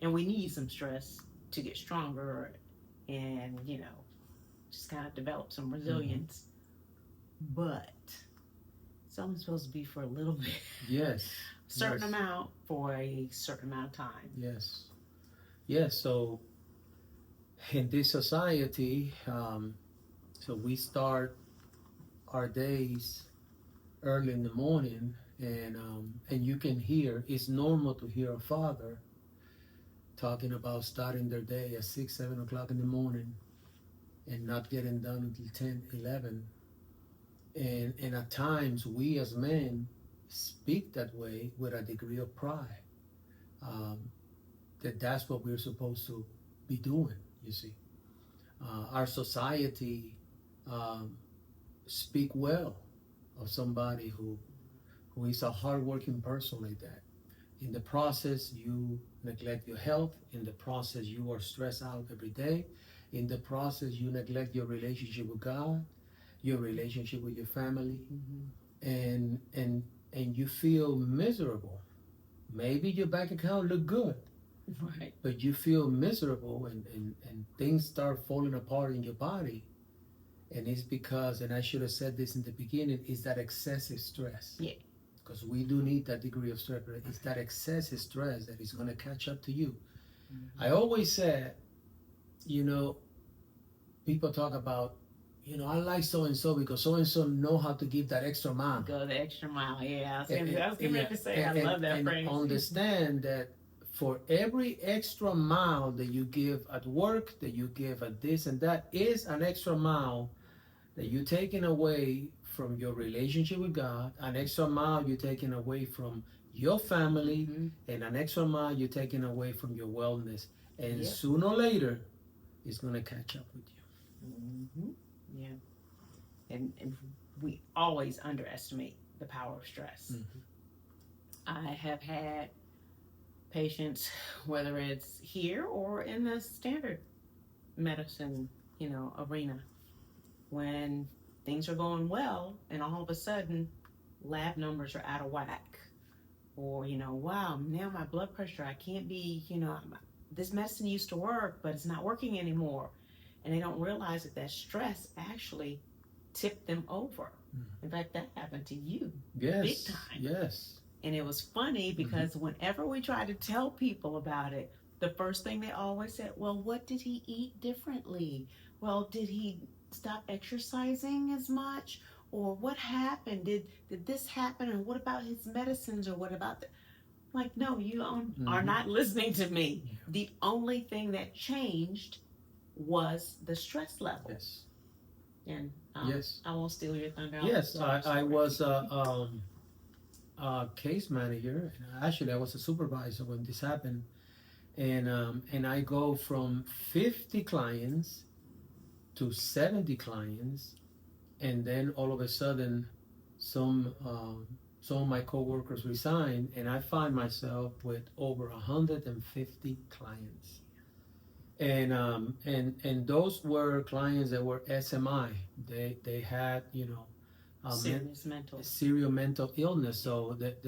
And we need some stress to get stronger and, just kind of develop some resilience. But it's only supposed to be for a little bit. Yes. Certain yes. amount for a certain amount of time. Yes. Yes. So in this society, so we start our days early in the morning, and you can hear, it's normal to hear a father talking about starting their day at 6, 7 o'clock in the morning and not getting done until 10, 11. And at times we as men speak that way with a degree of pride, um, that's what we're supposed to be doing, you see. Our society um, speak well of somebody who is a hardworking person like that. In the process, you neglect your health. In the process, you are stressed out every day. In the process, you neglect your relationship with God, your relationship with your family, and you feel miserable. Maybe your bank account look good, Right. but you feel miserable, and things start falling apart in your body. And it's because, and I should have said this in the beginning, is that excessive stress. Yeah. Because we do need that degree of stress, but it's that excessive stress that is going to catch up to you. I always said, people talk about, I like so and so because so and so know how to give that extra mile. Go the extra mile, yeah. I was getting ready to say, I love that phrase. And understand that for every extra mile that you give at work, that you give at this and that, is an extra mile that you're taking away from your relationship with God, an extra mile you're taking away from your family, and an extra mile you're taking away from your wellness. And sooner or later, it's going to catch up with you. Yeah. And we always underestimate the power of stress. I have had patients, whether it's here or in the standard medicine, arena, when things are going well and all of a sudden lab numbers are out of whack, or wow, now my blood pressure, I can't be, this medicine used to work but it's not working anymore, and they don't realize that stress actually tipped them over. In fact, that happened to you. Yes. Big time. Yes. And it was funny because whenever we try to tell people about it, the first thing they always said, well, what did he eat differently? Well, did he stop exercising as much? Or what happened? Did this happen? And what about his medicines? Or what about like, no, you are not listening to me. The only thing that changed was the stress level. Yes. And yes. I won't steal your thunder. Yes, I was a case manager. Actually, I was a supervisor when this happened. And I go from 50 clients to 70 clients, and then all of a sudden, some of my coworkers resign, and I find myself with over 150 clients. And those were clients that were SMI. They had serious mental illness, so that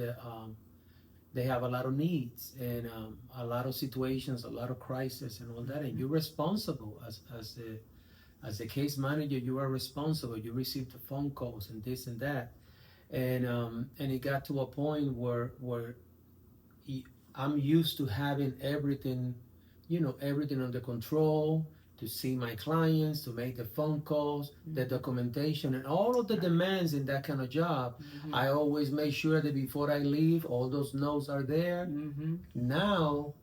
they have a lot of needs and a lot of situations, a lot of crisis, and all that. And you're responsible as the case manager. You are responsible. You receive the phone calls and this and that, and it got to a point where I'm used to having everything, everything under control, to see my clients, to make the phone calls, the documentation, and all of the demands in that kind of job. I always make sure that before I leave, all those notes are there. Now,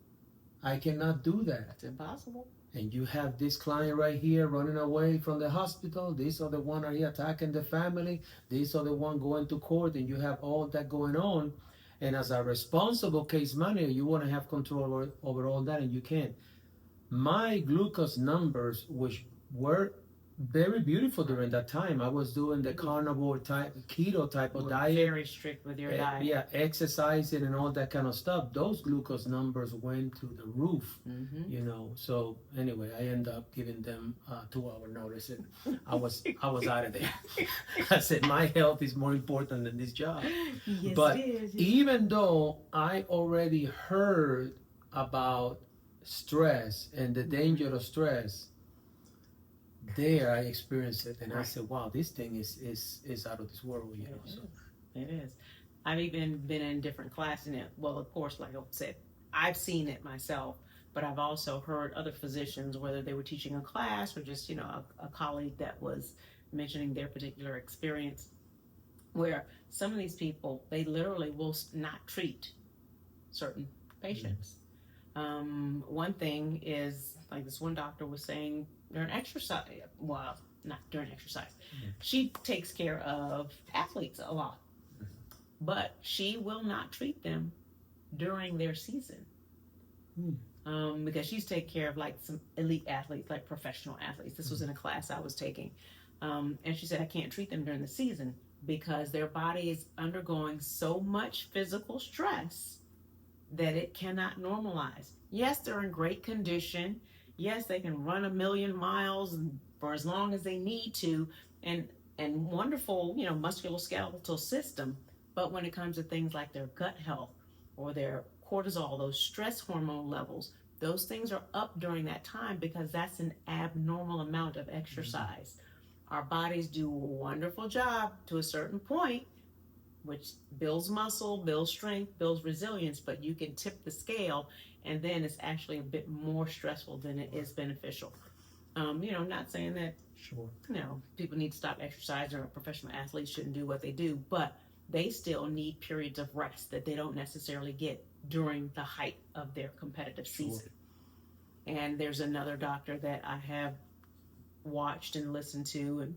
I cannot do that. It's impossible. And you have this client right here running away from the hospital. This other one are here attacking the family. This other one going to court, and you have all that going on. And as a responsible case manager, you want to have control over all that, and you can't. My glucose numbers, which were very beautiful during that time, I was doing the carnivore type, keto type of diet. Very strict with your diet. Yeah, exercising and all that kind of stuff. Those glucose numbers went to the roof, So anyway, I ended up giving them 2-hour notice, and I was out of there. I said, my health is more important than this job. Yes, but it is. even though I already heard about stress and the danger of stress, there I experienced it, and I Right. said, "Wow, this thing is out of this world." You know, so It is. I've even been in different classes in it. Well, of course, like I said, I've seen it myself, but I've also heard other physicians, whether they were teaching a class or just, a colleague that was mentioning their particular experience, where some of these people, they literally will not treat certain patients. One thing is, like this one doctor was saying during exercise, well, not during exercise, she takes care of athletes a lot, but she will not treat them during their season. Because she's taking care of like some elite athletes, like professional athletes. This was in a class I was taking. And she said, I can't treat them during the season because their body is undergoing so much physical stress that it cannot normalize. Yes, they're in great condition. Yes, they can run 1,000,000 miles for as long as they need to, and wonderful, musculoskeletal system. But when it comes to things like their gut health or their cortisol, those stress hormone levels, those things are up during that time because that's an abnormal amount of exercise. Our bodies do a wonderful job to a certain point, which builds muscle, builds strength, builds resilience, but you can tip the scale and then it's actually a bit more stressful than it is beneficial. Not saying that sure, people need to stop exercising or professional athletes shouldn't do what they do, but they still need periods of rest that they don't necessarily get during the height of their competitive season. And there's another doctor that I have watched and listened to, and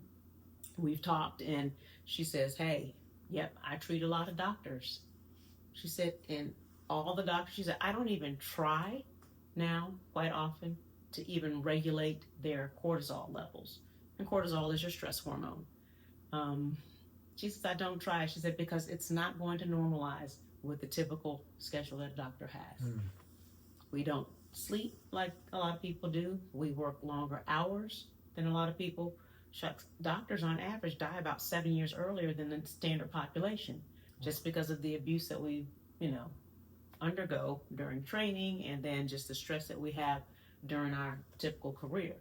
we've talked, and she says, hey, yep, I treat a lot of doctors. She said, and all the doctors, she said, I don't even try now quite often to even regulate their cortisol levels. And cortisol is your stress hormone. She says, I don't try. She said, because it's not going to normalize with the typical schedule that a doctor has. We don't sleep like a lot of people do. We work longer hours than a lot of people. Shucks, doctors on average die about 7 years earlier than the standard population just because of the abuse that we, undergo during training and then just the stress that we have during our typical career.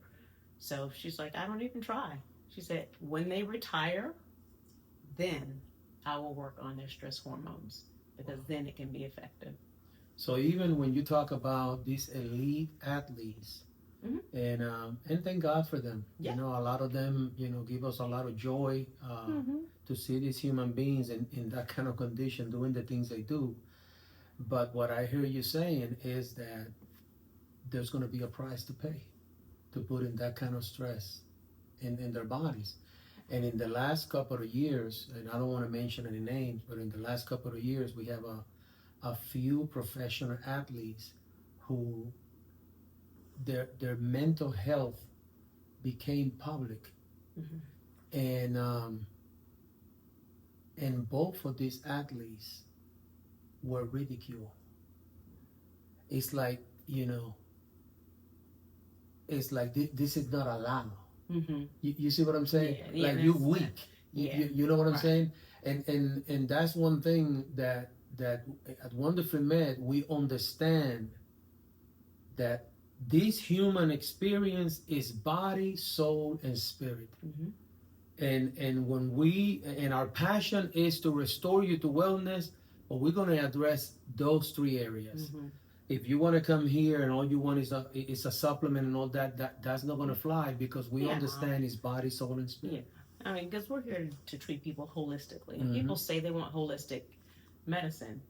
So she's like, I don't even try. She said, when they retire, then I will work on their stress hormones because then it can be effective. So even when you talk about these elite athletes, and thank God for them. Yeah. A lot of them, give us a lot of joy to see these human beings in that kind of condition doing the things they do. But what I hear you saying is that there's going to be a price to pay to put in that kind of stress in their bodies. And in the last couple of years, and I don't want to mention any names, but in the last couple of years, we have a few professional athletes who their mental health became public, and both of these athletes were ridiculed. It's like it's like this is not allowed. You see what I'm saying? Yeah, like you're weak. You know what I'm right. saying? And that's one thing that at Wonderful Med we understand that this human experience is body, soul, and spirit. And when our passion is to restore you to wellness, but we're going to address those three areas. If you want to come here and all you want is a supplement and all that's not going to fly because we understand it's body, soul, and spirit. Yeah. I mean, because we're here to treat people holistically. And people say they want holistic medicine,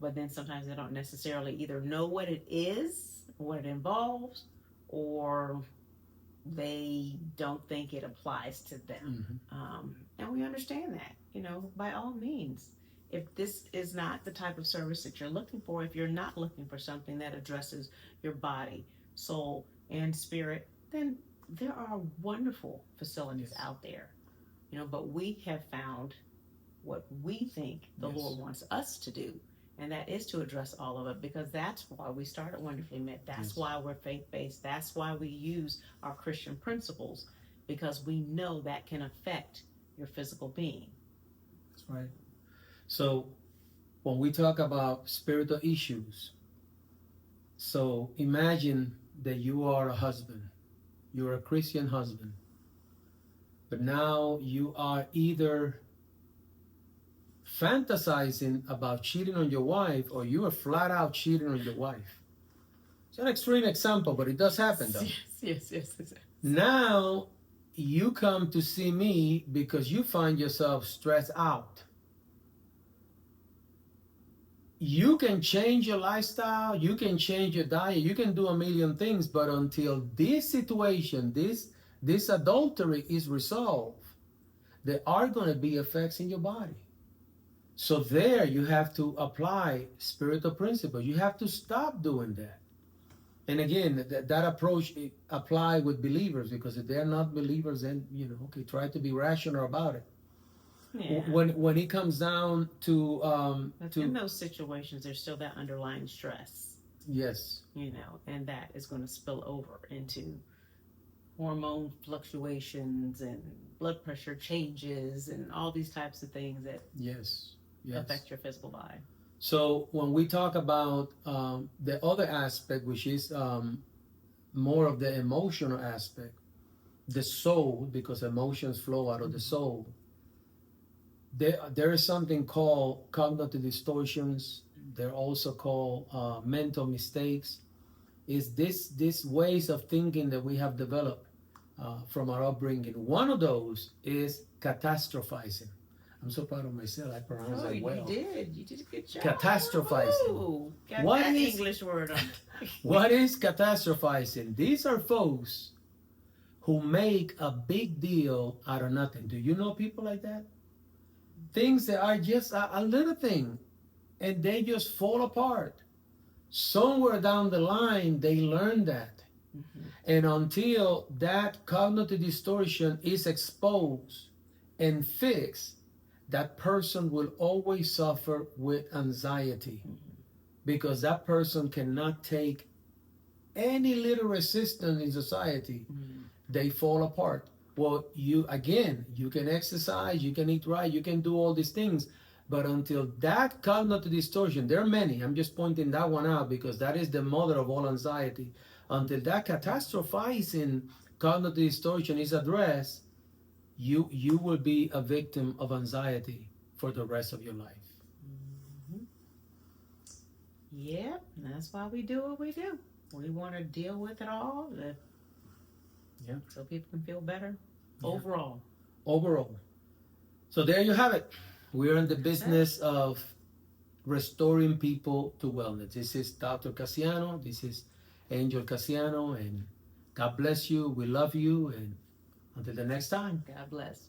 but then sometimes they don't necessarily either know what it is, what it involves, or they don't think it applies to them. And we understand that, by all means. If this is not the type of service that you're looking for, if you're not looking for something that addresses your body, soul, and spirit, then there are wonderful facilities out there. But we have found what we think the Lord wants us to do, and that is to address all of it, because that's why we started Wonderfully Met. That's why we're faith-based. That's why we use our Christian principles, because we know that can affect your physical being. That's right. So when we talk about spiritual issues, So imagine that you are a husband, you're a Christian husband, but now you are either fantasizing about cheating on your wife or you are flat out cheating on your wife. It's an extreme example, but it does happen though. Yes. Now you come to see me because you find yourself stressed out. You can change your lifestyle, you can change your diet, you can do a million things, but until this situation, this adultery is resolved, there are going to be effects in your body. So there you have to apply spiritual principles. You have to stop doing that. And again, that approach apply with believers, because if they're not believers, then okay, try to be rational about it. Yeah. When it comes down to in those situations, there's still that underlying stress. Yes. And that is going to spill over into hormone fluctuations and blood pressure changes and all these types of things that affect your physical body. So when we talk about the other aspect, which is more of the emotional aspect, the soul, because emotions flow out of the soul, there is something called cognitive distortions. They're also called mental mistakes. Is this ways of thinking that we have developed from our upbringing. One of those is catastrophizing. I'm so proud of myself. I pronounced that well. You did a good job. Catastrophizing. Ooh, what that is English word on? What is catastrophizing? These are folks who make a big deal out of nothing. Do you know people like that? Things that are just a little thing, and they just fall apart. Somewhere down the line, they learn that. Mm-hmm. And until that cognitive distortion is exposed and fixed, that person will always suffer with anxiety, because that person cannot take any little resistance in society. They fall apart. Well, you can exercise, you can eat right, you can do all these things, but until that cognitive distortion, there are many, I'm just pointing that one out because that is the mother of all anxiety. Until that catastrophizing cognitive distortion is addressed, you will be a victim of anxiety for the rest of your life. Mm-hmm. Yep, that's why we do what we do. We want to deal with it all, so people can feel better overall. So there you have it. We're in the business of restoring people to wellness. This is Dr. Casiano. This is Angel Casiano, and God bless you. We love you, and until the next time. God bless.